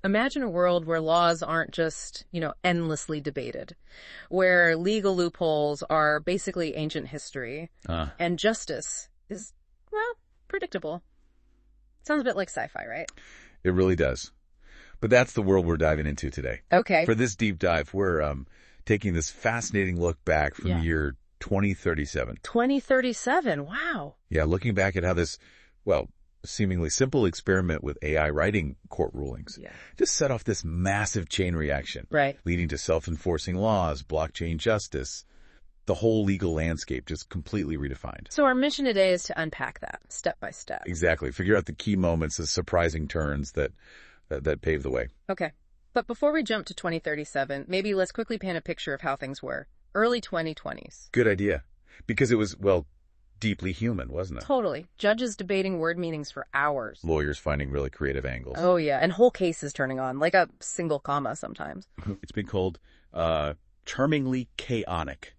Imagine a world where laws aren't just, endlessly debated, where legal loopholes are basically ancient history, and justice is, well, predictable. Sounds a bit like sci-fi, right? It really does. But that's the world we're diving into today. Okay. For this deep dive, we're taking this fascinating look back from the year 2037. 2037, wow. Yeah, looking back at how this, seemingly simple experiment with AI writing court rulings just set off this massive chain reaction, Right. leading to self-enforcing laws, blockchain justice, the whole legal landscape just completely redefined. So our mission today is to unpack that step by step. Exactly. Figure out the key moments, the surprising turns that pave the way. Okay. But before we jump to 2037, maybe let's quickly paint a picture of how things were. Early 2020s. Good idea. Because it was, deeply human, wasn't it? Totally. Judges debating word meanings for hours. Lawyers finding really creative angles. Oh, yeah. And whole cases turning on, like a single comma sometimes. It's been called charmingly chaotic,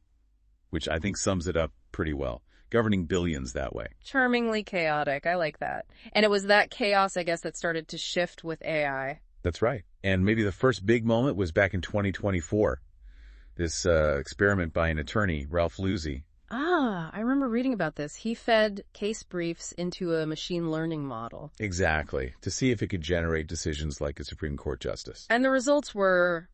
which I think sums it up pretty well. Governing billions that way. Charmingly chaotic. I like that. And it was that chaos, I guess, that started to shift with AI. That's right. And maybe the first big moment was back in 2024. This experiment by an attorney, Ralph Lucy. I remember reading about this. He fed case briefs into a machine learning model. Exactly. To see if it could generate decisions like a Supreme Court justice. And the results were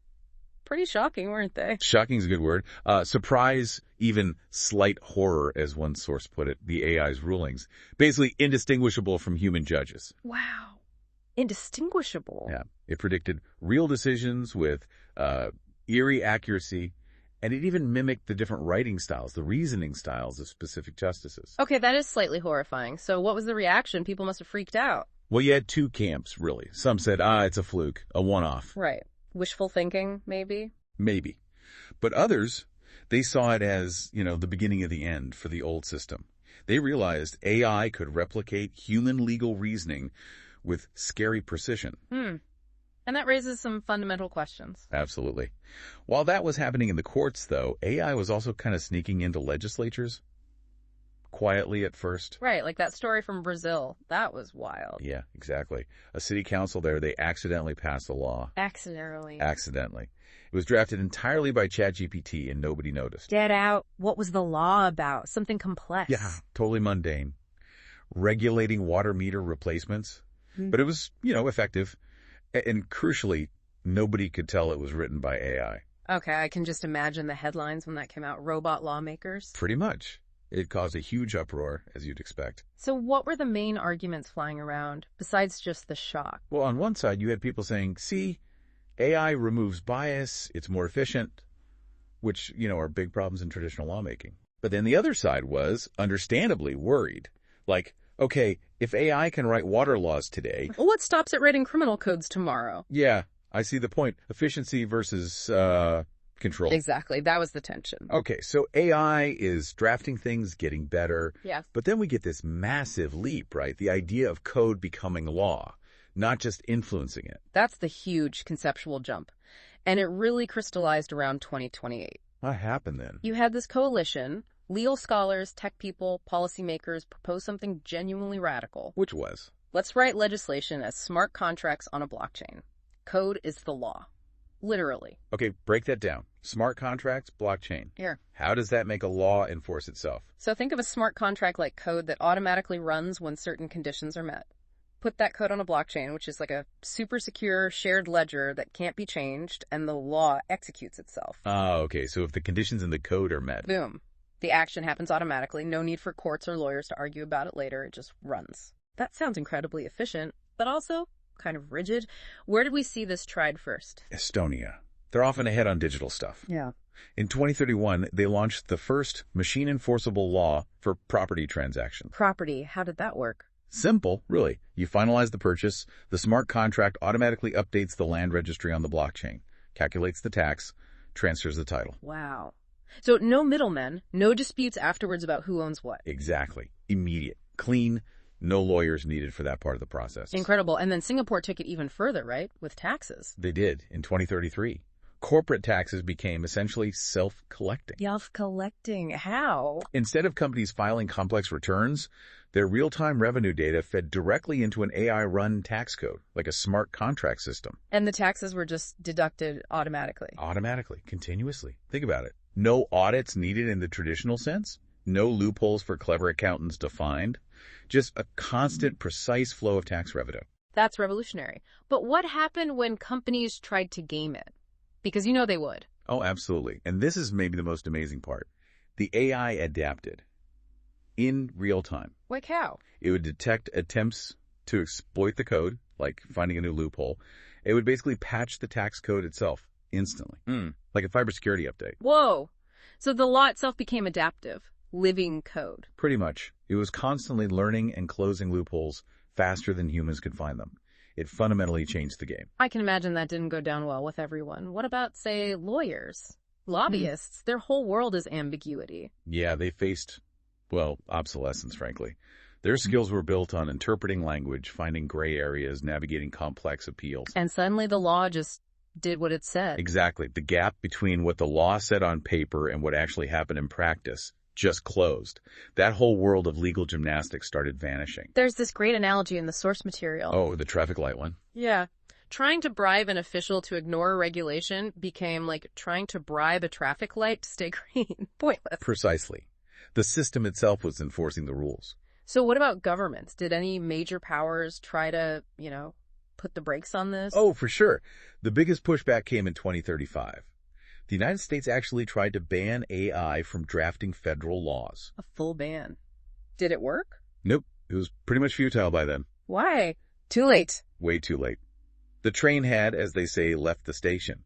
pretty shocking, weren't they? Shocking is a good word. Surprise, even slight horror, as one source put it, the AI's rulings. Basically indistinguishable from human judges. Wow. Indistinguishable. Yeah. It predicted real decisions with eerie accuracy, and it even mimicked the different writing styles, the reasoning styles of specific justices. Okay, that is slightly horrifying. So what was the reaction? People must have freaked out. Well, you had two camps, really. Some said, it's a fluke, a one-off. Right. Wishful thinking, maybe? Maybe. But others, they saw it as, the beginning of the end for the old system. They realized AI could replicate human legal reasoning with scary precision. And that raises some fundamental questions. Absolutely. While that was happening in the courts, though, AI was also kind of sneaking into legislatures. Quietly at first. Right, like that story from Brazil. That was wild. Yeah, exactly. A city council there, they accidentally passed a law. Accidentally. It was drafted entirely by ChatGPT and nobody noticed. Get out. What was the law about? Something complex. Yeah, totally mundane. Regulating water meter replacements. But it was, effective. And crucially, nobody could tell it was written by AI. Okay, I can just imagine the headlines when that came out. Robot lawmakers. Pretty much. It caused a huge uproar, as you'd expect. So what were the main arguments flying around, besides just the shock? Well, on one side, you had people saying, see, AI removes bias, it's more efficient, which, are big problems in traditional lawmaking. But then the other side was, understandably, worried. Like, okay, if AI can write water laws today... Well, what stops it writing criminal codes tomorrow? Yeah, I see the point. Efficiency versus control. Exactly. That was the tension. Okay, so AI is drafting things, getting better. Yeah. But then we get this massive leap, right? The idea of code becoming law, not just influencing it. That's the huge conceptual jump. And it really crystallized around 2028. What happened then? You had this coalition. Legal scholars, tech people, policymakers proposed something genuinely radical. Which was? Let's write legislation as smart contracts on a blockchain. Code is the law. Literally. Okay, break that down. Smart contracts, blockchain. Here. How does that make a law enforce itself? So think of a smart contract like code that automatically runs when certain conditions are met. Put that code on a blockchain, which is like a super secure shared ledger that can't be changed, and the law executes itself. Okay, so if the conditions in the code are met. Boom. The action happens automatically. No need for courts or lawyers to argue about it later. It just runs. That sounds incredibly efficient, but also kind of rigid. Where did we see this tried first? Estonia. They're often ahead on digital stuff. Yeah. In 2031, they launched the first machine enforceable law for property transactions. Property. How did that work? Simple, really. You finalize the purchase, the smart contract automatically updates the land registry on the blockchain, calculates the tax, transfers the title. Wow. So no middlemen, no disputes afterwards about who owns what. Exactly. Immediate. Clean. No lawyers needed for that part of the process. Incredible. And then Singapore took it even further, right? With taxes. They did in 2033. Corporate taxes became essentially self-collecting. Self-collecting. How? Instead of companies filing complex returns, their real-time revenue data fed directly into an AI-run tax code, like a smart contract system. And the taxes were just deducted automatically. Automatically, continuously. Think about it. No audits needed in the traditional sense. No loopholes for clever accountants to find. Just a constant, precise flow of tax revenue. That's revolutionary. But what happened when companies tried to game it? Because you know they would. Oh, absolutely. And this is maybe the most amazing part. The AI adapted in real time. Like how? It would detect attempts to exploit the code, like finding a new loophole. It would basically patch the tax code itself instantly, like a cybersecurity update. Whoa. So the law itself became adaptive, living code. Pretty much. It was constantly learning and closing loopholes faster than humans could find them. It fundamentally changed the game. I can imagine that didn't go down well with everyone. What about, say, lawyers? Lobbyists? Their whole world is ambiguity. Yeah, they faced, well, obsolescence, frankly. Their skills were built on interpreting language, finding gray areas, navigating complex appeals. And suddenly the law just did what it said. Exactly. The gap between what the law said on paper and what actually happened in practice just closed. That whole world of legal gymnastics started vanishing. There's this great analogy in the source material. Oh, the traffic light one? Yeah. Trying to bribe an official to ignore a regulation became like trying to bribe a traffic light to stay green. Pointless. Precisely. The system itself was enforcing the rules. So what about governments? Did any major powers try to, put the brakes on this? Oh, for sure. The biggest pushback came in 2035. The United States actually tried to ban AI from drafting federal laws. A full ban. Did it work? Nope. It was pretty much futile by then. Why? Too late. Way too late. The train had, as they say, left the station.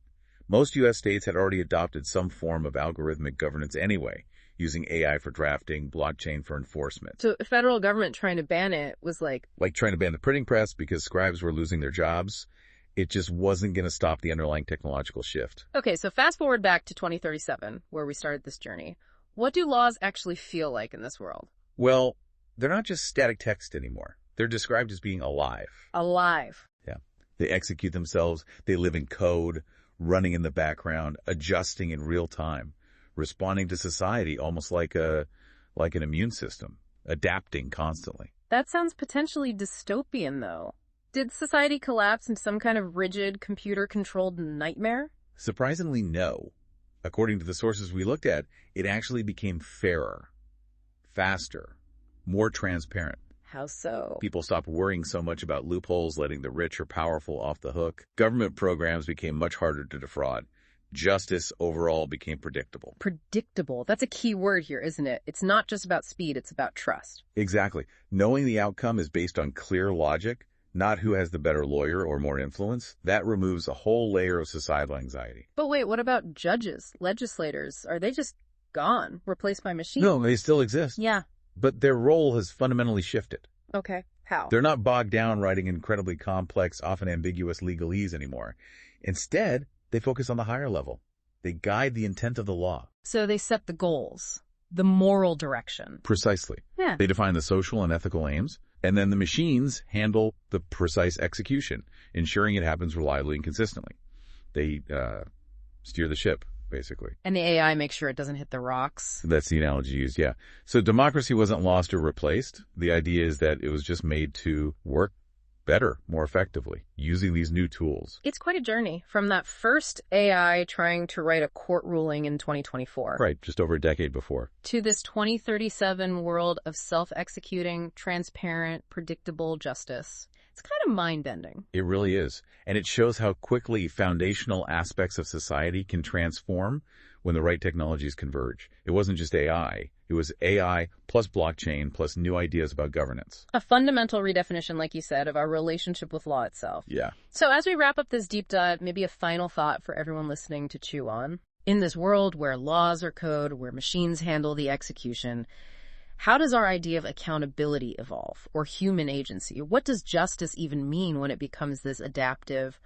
Most U.S. states had already adopted some form of algorithmic governance anyway, using AI for drafting, blockchain for enforcement. So the federal government trying to ban it was like trying to ban the printing press because scribes were losing their jobs. It just wasn't going to stop the underlying technological shift. Okay, so fast forward back to 2037, where we started this journey. What do laws actually feel like in this world? Well, they're not just static text anymore. They're described as being alive. Alive. Yeah. They execute themselves. They live in code, running in the background, adjusting in real time, responding to society almost like an immune system, adapting constantly. That sounds potentially dystopian, though. Did society collapse into some kind of rigid, computer-controlled nightmare? Surprisingly, no. According to the sources we looked at, it actually became fairer, faster, more transparent. How so? People stopped worrying so much about loopholes, letting the rich or powerful off the hook. Government programs became much harder to defraud. Justice overall became predictable. Predictable. That's a key word here, isn't it? It's not just about speed, it's about trust. Exactly. Knowing the outcome is based on clear logic, not who has the better lawyer or more influence. That removes a whole layer of societal anxiety. But wait, what about judges, legislators? Are they just gone, replaced by machines? No, they still exist. Yeah. But their role has fundamentally shifted. Okay. How? They're not bogged down writing incredibly complex, often ambiguous legalese anymore. Instead, they focus on the higher level. They guide the intent of the law. So they set the goals, the moral direction. Precisely. Yeah. They define the social and ethical aims, and then the machines handle the precise execution, ensuring it happens reliably and consistently. They steer the ship, basically. And the AI makes sure it doesn't hit the rocks. That's the analogy used, yeah. So democracy wasn't lost or replaced. The idea is that it was just made to work better, more effectively, using these new tools. It's quite a journey from that first AI trying to write a court ruling in 2024. Right, just over a decade before. To this 2037 world of self-executing, transparent, predictable justice. It's kind of mind-bending. It really is. And it shows how quickly foundational aspects of society can transform when the right technologies converge. It wasn't just AI. It was AI plus blockchain plus new ideas about governance. A fundamental redefinition, like you said, of our relationship with law itself. Yeah. So as we wrap up this deep dive, maybe a final thought for everyone listening to chew on. In this world where laws are code, where machines handle the execution, how does our idea of accountability evolve, or human agency? What does justice even mean when it becomes this adaptive,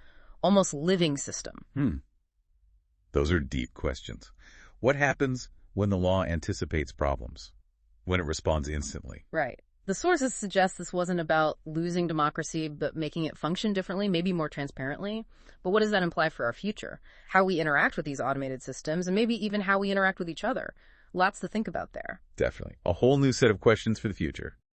almost living system? Those are deep questions. What happens when the law anticipates problems? When it responds instantly? Right. The sources suggest this wasn't about losing democracy, but making it function differently, maybe more transparently. But what does that imply for our future? How we interact with these automated systems, and maybe even how we interact with each other. Lots to think about there. Definitely. A whole new set of questions for the future.